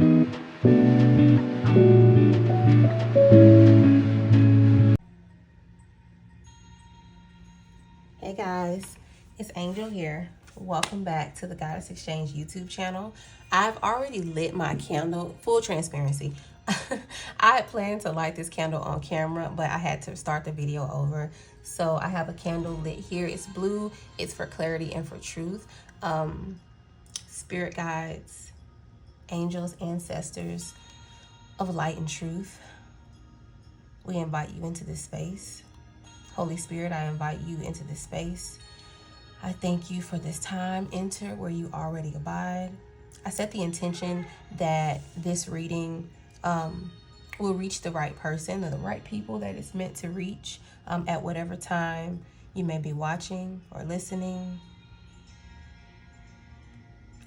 Hey guys, it's Angel here. Welcome back to the Goddess Exchange YouTube channel. I've already lit my candle, full transparency. I had planned to light this candle on camera, but I had to start the video over. So I have a candle lit here. It's blue, it's for clarity and for truth. Spirit guides, angels, ancestors of light and truth, we invite you into this space. Holy Spirit, I invite you into this space. I thank you for this time. Enter where you already abide. I set the intention that this reading will reach the right person or the right people that it's meant to reach at whatever time you may be watching or listening.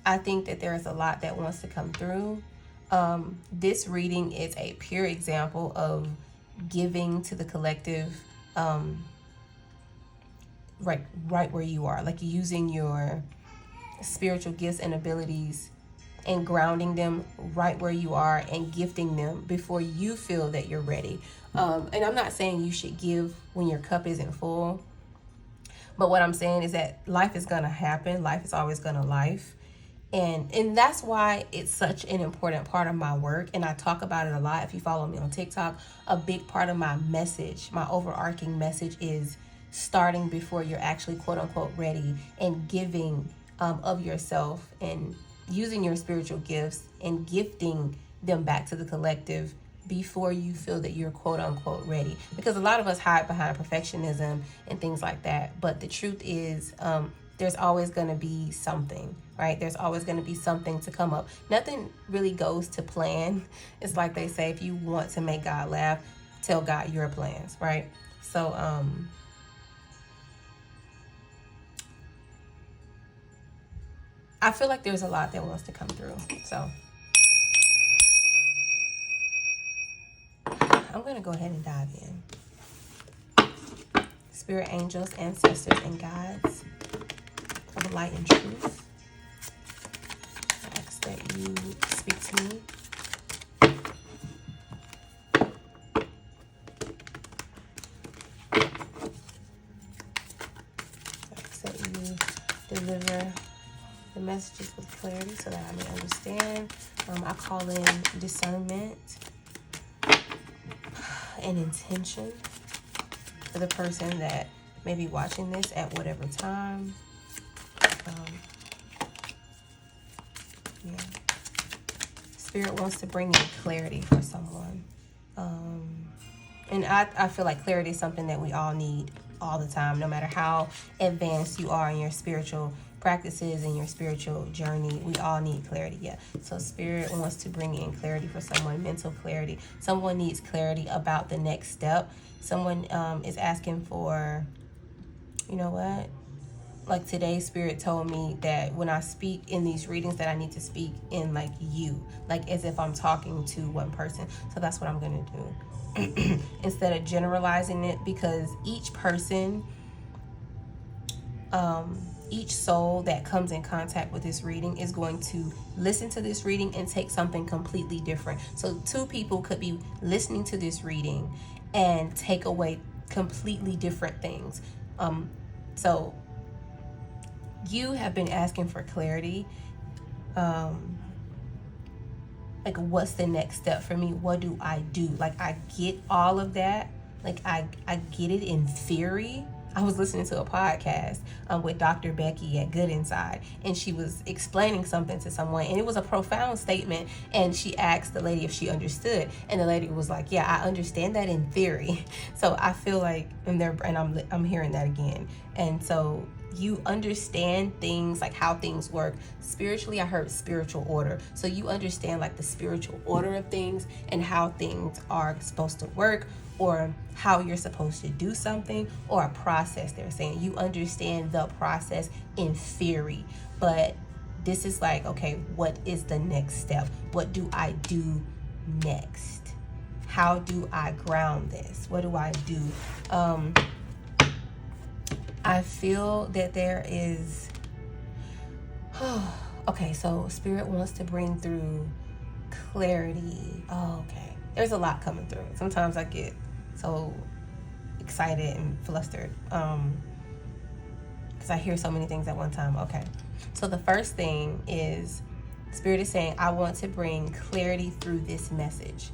I think that there is a lot that wants to come through. This reading is a pure example of giving to the collective right where you are, like using your spiritual gifts and abilities and grounding them right where you are and gifting them before you feel that you're ready. And I'm not saying you should give when your cup isn't full, but what I'm saying is that life is gonna happen. Life is always gonna life. And that's why it's such an important part of my work. And I talk about it a lot. If you follow me on TikTok, a big part of my message, my overarching message is starting before you're actually quote unquote ready and giving of yourself and using your spiritual gifts and gifting them back to the collective before you feel that you're quote unquote ready. Because a lot of us hide behind perfectionism and things like that. But the truth is, there's always going to be something, right? There's always going to be something to come up. Nothing really goes to plan. It's like they say, if you want to make God laugh, tell God your plans, right? So, I feel like there's a lot that wants to come through. So, I'm going to go ahead and dive in. Spirit angels, ancestors, and guides of light and truth, I ask that you speak to me. I ask that you deliver the messages with clarity so that I may understand. I call in discernment and intention for the person that may be watching this at whatever time. Yeah. Spirit wants to bring in clarity for someone. And I feel like clarity is something that we all need all the time, no matter how advanced you are in your spiritual practices and your spiritual journey. We all need clarity. Yeah. So Spirit wants to bring in clarity for someone, mental clarity. Someone needs clarity about the next step. Someone is asking for, you know what? Like today, Spirit told me that when I speak in these readings that I need to speak in like you, like as if I'm talking to one person. So that's what I'm going to do. Instead of generalizing it, because each person, each soul that comes in contact with this reading is going to listen to this reading and take something completely different. So two people could be listening to this reading and take away completely different things. So you have been asking for clarity. Like, what's the next step for me? What do I do? Like, I get all of that. Like, I get it in theory. I was listening to a podcast with Dr. Becky at Good Inside, and she was explaining something to someone, and it was a profound statement, and she asked the lady if she understood, and the lady was like, yeah, I understand that in theory. So I feel like, and I'm hearing that again. And so you understand things, like how things work spiritually. I heard spiritual order. So you understand like the spiritual order of things and how things are supposed to work, or how you're supposed to do something, or a process. They're saying you understand the process in theory, but this is like, okay, what is the next step? What do I do next? How do I ground this? What do I do? I feel that there is, okay, so Spirit wants to bring through clarity. Oh, okay. There's a lot coming through. Sometimes I get so excited and flustered because I hear so many things at one time. Okay. So the first thing is Spirit is saying, I want to bring clarity through this message.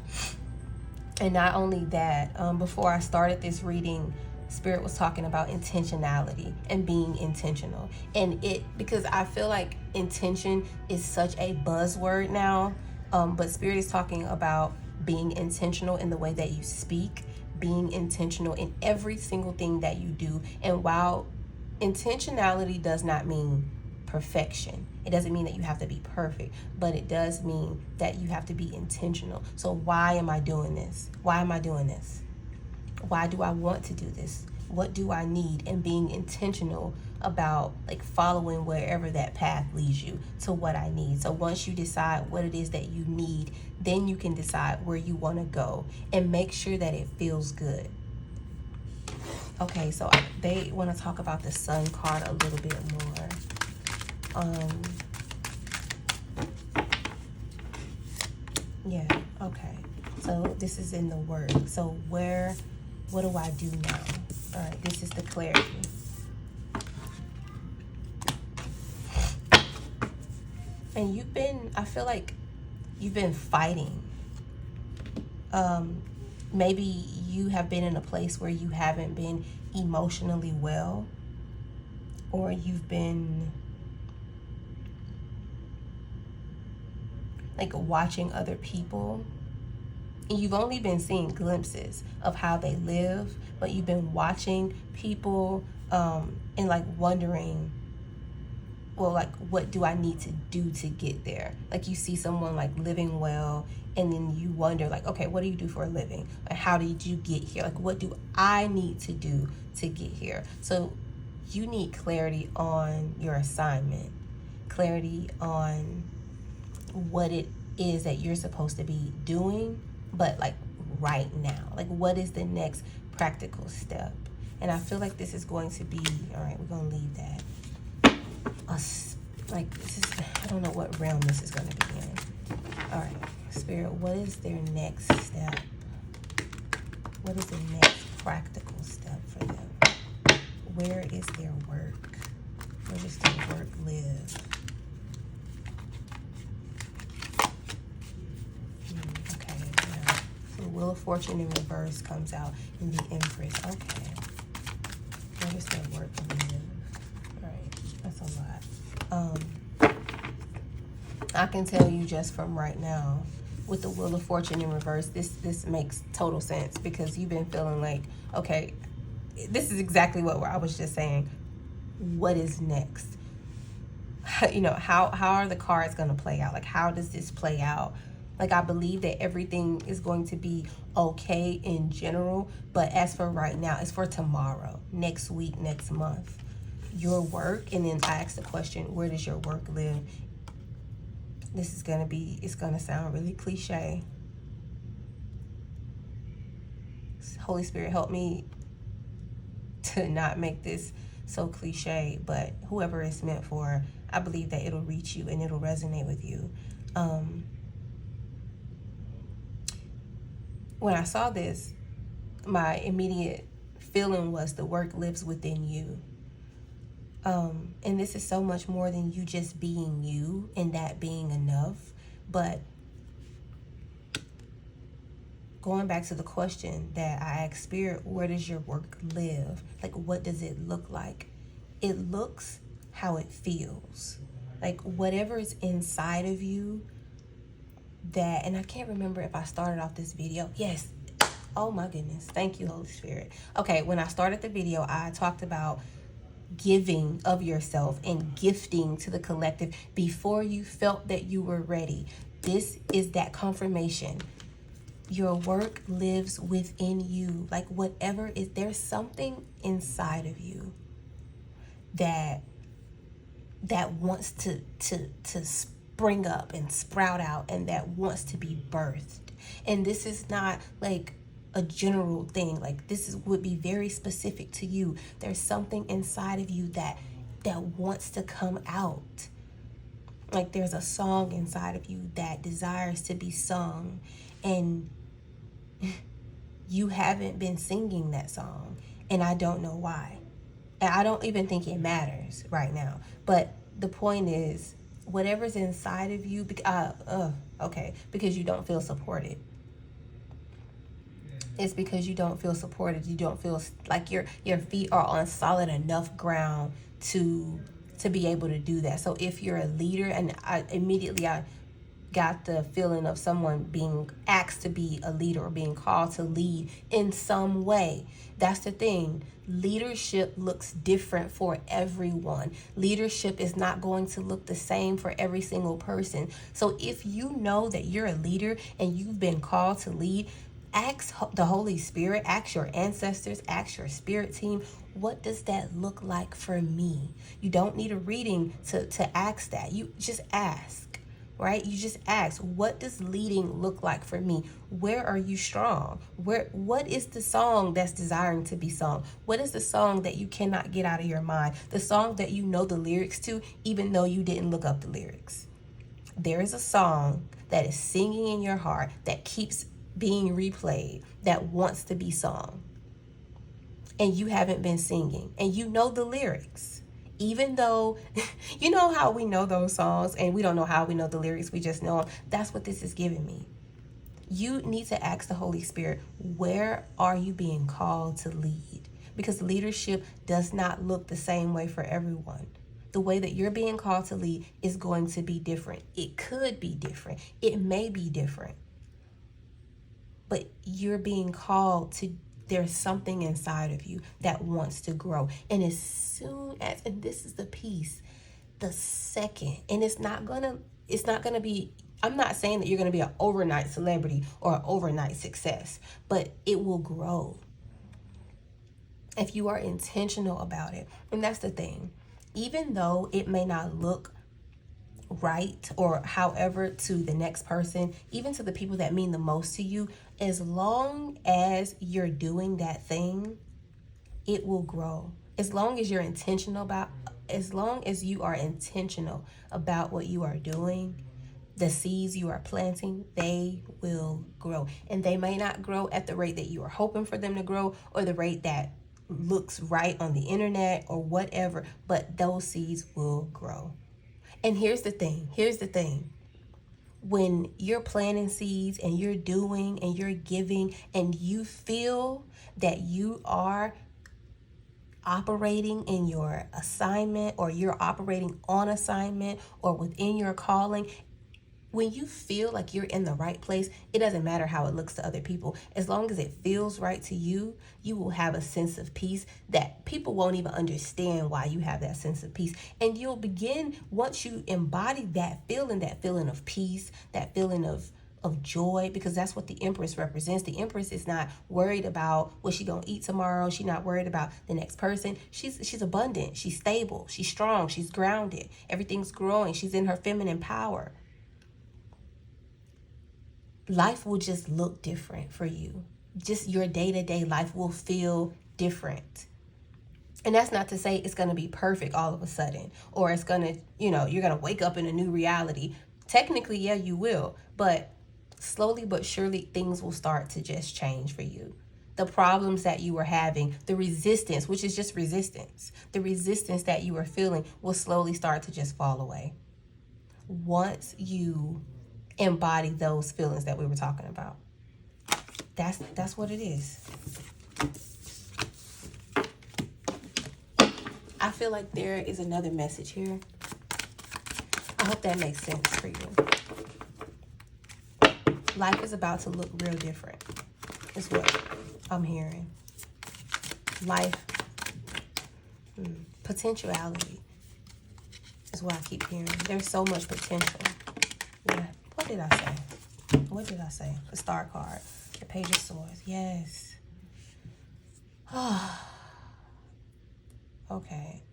And not only that, before I started this reading, Spirit was talking about intentionality and being intentional. And because I feel like intention is such a buzzword now, but Spirit is talking about being intentional in the way that you speak, being intentional in every single thing that you do. And while intentionality does not mean perfection, it doesn't mean that you have to be perfect, but it does mean that you have to be intentional. So why am I doing this? Why am I doing this? Why do I want to do this? What do I need? And being intentional about like following wherever that path leads you to what I need. So once you decide what it is that you need, then you can decide where you want to go and make sure that it feels good. Okay, so they want to talk about the Sun card a little bit more. Yeah, okay. So this is in the work. So what do I do now? All right, this is the clarity. And I feel like you've been fighting. Maybe you have been in a place where you haven't been emotionally well, or you've been like watching other people, and you've only been seeing glimpses of how they live, but you've been watching people and like wondering, well, like, what do I need to do to get there? Like, you see someone like living well, and then you wonder, like, okay, what do you do for a living? Like, how did you get here? Like, what do I need to do to get here? So you need clarity on your assignment, clarity on what it is that you're supposed to be doing, but like right now. Like, what is the next practical step? And I feel like this is going to be, all right, we're going to leave that. Like, this is, I don't know what realm this is going to be in. All right, Spirit, what is their next step? What is the next practical step for them? Where is their work? Where does their work live? Okay, yeah. So the Wheel of Fortune in reverse comes out in the Empress. Okay. Where does their work live? All right, that's a lot. I can tell you just from right now, with the Wheel of Fortune in reverse, this makes total sense, because you've been feeling like, okay, this is exactly what I was just saying. What is next? You know, how are the cards going to play out? Like, how does this play out? Like, I believe that everything is going to be okay in general, but as for right now, it's for tomorrow, next week, next month. Your work, and then I asked the question, where does your work live? This is going to be, it's going to sound really cliche. Holy Spirit, help me to not make this so cliche, but whoever it's meant for, I believe that it'll reach you and it'll resonate with you. When I saw this, my immediate feeling was the work lives within you. And this is so much more than you just being you and that being enough. But going back to the question that I asked Spirit, where does your work live? Like, what does it look like? It looks how it feels. Like, whatever is inside of you that, and I can't remember if I started off this video. Yes. Oh my goodness. Thank you, Holy Spirit. Okay. When I started the video, I talked about giving of yourself and gifting to the collective before you felt that you were ready. This is that confirmation. Your work lives within you. Like, whatever is, there's something inside of you that wants to spring up and sprout out, and that wants to be birthed. And this is not like a general thing. Like, would be very specific to you. There's something inside of you that wants to come out. Like there's a song inside of you that desires to be sung, and you haven't been singing that song, and I don't know why. And I don't even think it matters right now. But the point is, whatever's inside of you, because you don't feel supported. It's because you don't feel supported. You don't feel like your feet are on solid enough ground to be able to do that. So if you're a leader, and I got the feeling of someone being asked to be a leader or being called to lead in some way. That's the thing. Leadership looks different for everyone. Leadership is not going to look the same for every single person. So if you know that you're a leader and you've been called to lead, ask the Holy Spirit, ask your ancestors, ask your spirit team, what does that look like for me? You don't need a reading to ask that. You just ask. Right? You just ask, what does leading look like for me? Where are you strong? What is the song that's desiring to be sung? What is the song that you cannot get out of your mind? The song that you know the lyrics to, even though you didn't look up the lyrics. There is a song that is singing in your heart that keeps being replayed, that wants to be sung. And you haven't been singing, and you know the lyrics. Even though, you know how we know those songs and we don't know how we know the lyrics, we just know them. That's what this is giving me. You need to ask the Holy Spirit, where are you being called to lead? Because leadership does not look the same way for everyone. The way that you're being called to lead is going to be different. It could be different. It may be different. But you're being called to, there's something inside of you that wants to grow. And as soon as, and this is the piece, the second, and it's not gonna be, I'm not saying that you're gonna be an overnight celebrity or an overnight success, but it will grow if you are intentional about it. And that's the thing. Even though it may not look right or however to the next person, even to the people that mean the most to you, as long as you're doing that thing, it will grow. As long as you are intentional about what you are doing, the seeds you are planting, they will grow. And they may not grow at the rate that you are hoping for them to grow, or the rate that looks right on the internet or whatever, but those seeds will grow. And here's the thing. When you're planting seeds and you're doing and you're giving and you feel that you are operating in your assignment, or you're operating on assignment or within your calling, when you feel like you're in the right place, it doesn't matter how it looks to other people. As long as it feels right to you, you will have a sense of peace that people won't even understand why you have that sense of peace. And you'll begin, once you embody that feeling of peace, that feeling of joy, because that's what the Empress represents. The Empress is not worried about what she's gonna eat tomorrow. She's not worried about the next person. She's abundant, she's stable, she's strong, she's grounded. Everything's growing. She's in her feminine power. Life will just look different for you. Just your day-to-day life will feel different. And that's not to say it's going to be perfect all of a sudden, or it's going to, you're going to wake up in a new reality. Technically, yeah, you will. But slowly but surely, things will start to just change for you. The problems that you were having, the resistance, which is just resistance, the resistance that you were feeling will slowly start to just fall away. Once you embody those feelings that we were talking about. That's what it is. I feel like there is another message here. I hope that makes sense for you. Life is about to look real different, is what I'm hearing. Life, potentiality is what I keep hearing. There's so much potential. Yeah. What did I say? The Star card. The Page of Swords. Yes. Okay.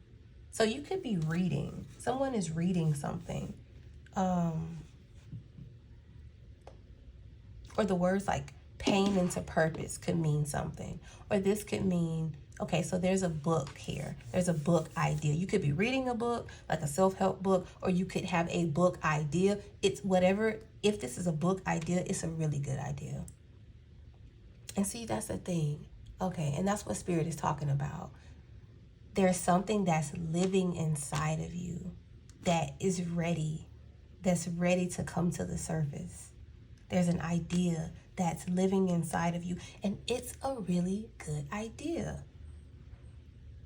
So you could be reading. Someone is reading something. Or the words like pain into purpose could mean something. Or this could mean Okay, so there's a book here. There's a book idea. You could be reading a book, like a self-help book, or you could have a book idea. It's whatever. If this is a book idea, it's a really good idea. And see, that's the thing. Okay, and that's what Spirit is talking about. There's something that's living inside of you that is ready, that's ready to come to the surface. There's an idea that's living inside of you, and it's a really good idea.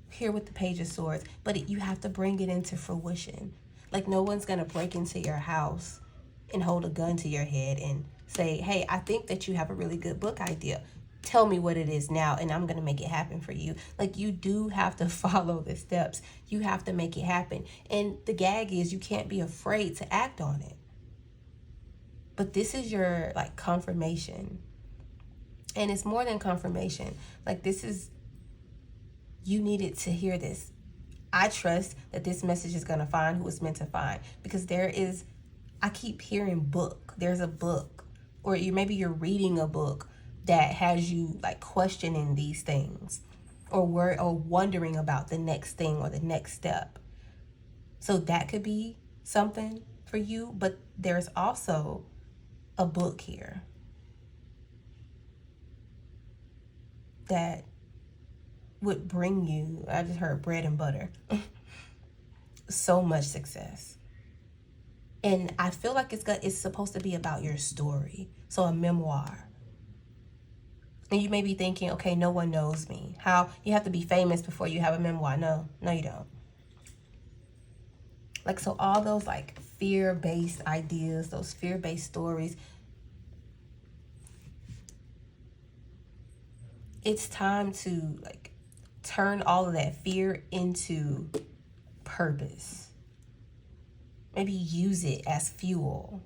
Here with the Page of Swords, but you have to bring it into fruition. Like, no one's gonna break into your house and hold a gun to your head and say, hey, I think that you have a really good book idea. Tell me what it is now, and I'm gonna make it happen for you. Like, you do have to follow the steps. You have to make it happen. And the gag is, you can't be afraid to act on it. But this is your, like, confirmation. And it's more than confirmation. Like, this is, you needed to hear this. I trust that this message is going to find who it's meant to find, because there is, I keep hearing book. There's a book, or maybe you're reading a book that has you, like, questioning these things, or wondering about the next thing or the next step. So that could be something for you, but there's also a book here that would bring you, I just heard bread and butter, so much success. And I feel like it's supposed to be about your story. So a memoir. And you may be thinking, okay, no one knows me. How? You have to be famous before you have a memoir. No, you don't. Like, so all those, like, fear-based ideas, those fear-based stories, it's time to, like, turn all of that fear into purpose. Maybe use it as fuel.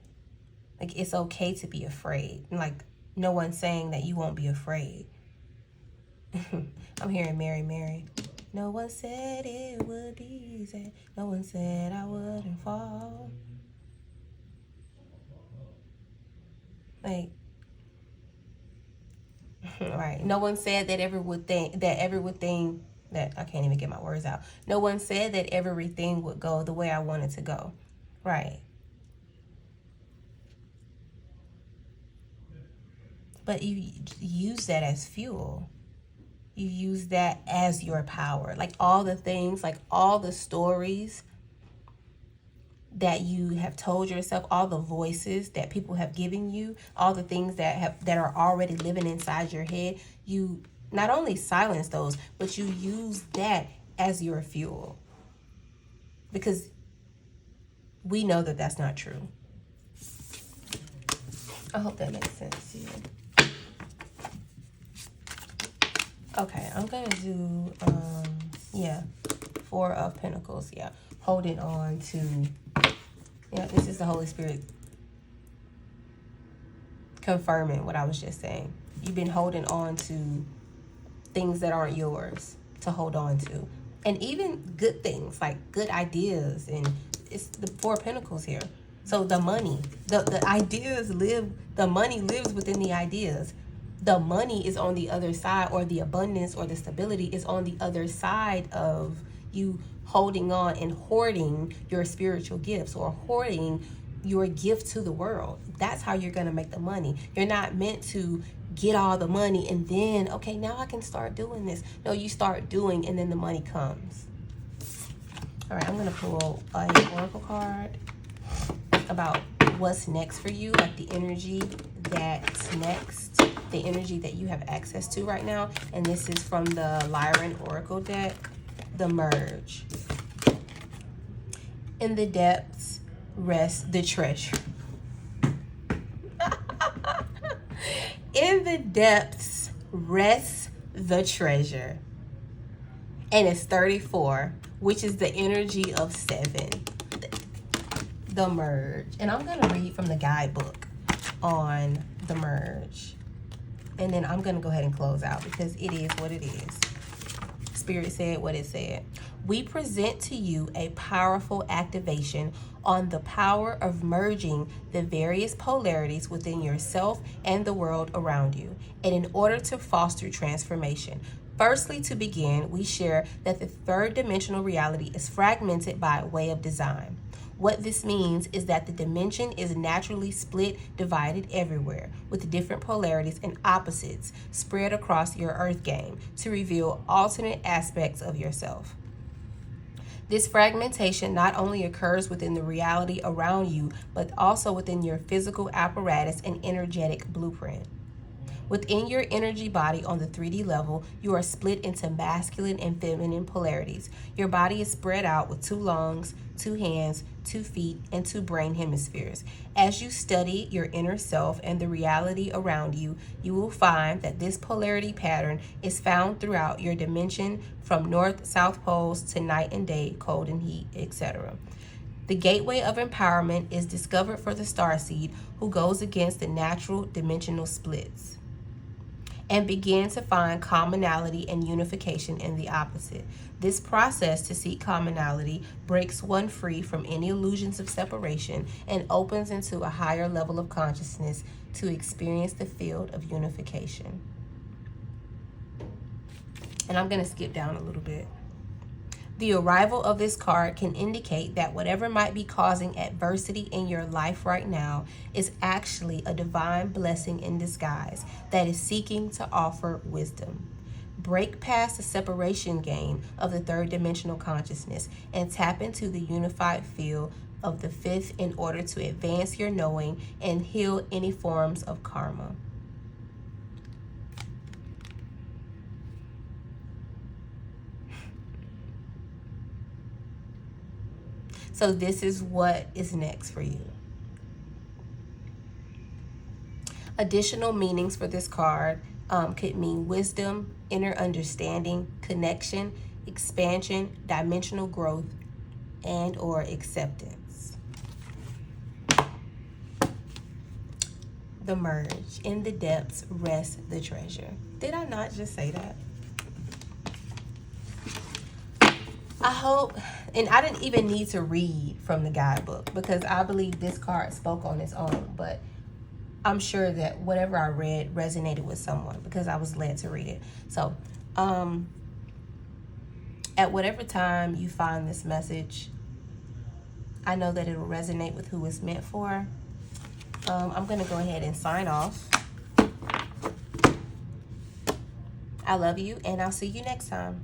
Like, it's okay to be afraid. Like, no one's saying that you won't be afraid. I'm hearing Mary. No one said it would be easy. No one said I wouldn't fall. Like, right. No one said that everything that I can't even get my words out. No one said that everything would go the way I wanted to go. Right. But you use that as fuel. You use that as your power. Like, all the things, like all the stories that you have told yourself, all the voices that people have given you, all the things that are already living inside your head, you not only silence those, but you use that as your fuel. Because we know that that's not true. I hope that makes sense to you. Okay, I'm gonna do, Four of Pentacles, holding on to, this is the Holy Spirit confirming what I was just saying. You've been holding on to things that aren't yours to hold on to. And even good things, like good ideas, and it's the Four of Pentacles here. So the money, the ideas the money lives within the ideas. The money is on the other side, or the abundance or the stability is on the other side of you holding on and hoarding your spiritual gifts, or hoarding your gift to the world. That's how you're going to make the money. You're not meant to get all the money and then, okay, now I can start doing this. No, you start doing, and then the money comes. All right, I'm going to pull an oracle card about what's next for you, like the energy that's next, the energy that you have access to right now. And this is from the Lyran Oracle deck, the Merge. In the depths rests the treasure. In the depths rests the treasure. And it's 34, which is the energy of 7. The Merge. And I'm going to read from the guidebook on the Merge. And then I'm going to go ahead and close out, because it is what it is. Spirit said what it said. We present to you a powerful activation on the power of merging the various polarities within yourself and the world around you. And in order to foster transformation, Firstly, to begin, we share that the third dimensional reality is fragmented by way of design. What this means is that the dimension is naturally split, divided everywhere, with different polarities and opposites spread across your earth game to reveal alternate aspects of yourself. This fragmentation not only occurs within the reality around you, but also within your physical apparatus and energetic blueprint. Within your energy body on the 3D level, you are split into masculine and feminine polarities. Your body is spread out with 2 lungs, 2 hands, 2 feet, and 2 brain hemispheres. As you study your inner self and the reality around you, you will find that this polarity pattern is found throughout your dimension, from north-south poles to night and day, cold and heat, etc. The gateway of empowerment is discovered for the starseed who goes against the natural dimensional splits and begin to find commonality and unification in the opposite. This process to seek commonality breaks one free from any illusions of separation and opens into a higher level of consciousness to experience the field of unification. And I'm going to skip down a little bit. The arrival of this card can indicate that whatever might be causing adversity in your life right now is actually a divine blessing in disguise that is seeking to offer wisdom. Break past the separation game of the third dimensional consciousness and tap into the unified field of the fifth in order to advance your knowing and heal any forms of karma. So this is what is next for you. Additional meanings for this card could mean wisdom, inner understanding, connection, expansion, dimensional growth, and or acceptance. The merge. In the depths rests the treasure. Did I not just say that? I hope, and I didn't even need to read from the guidebook because I believe this card spoke on its own, but I'm sure that whatever I read resonated with someone because I was led to read it. So, at whatever time you find this message, I know that it'll resonate with who it's meant for. I'm going to go ahead and sign off. I love you, and I'll see you next time.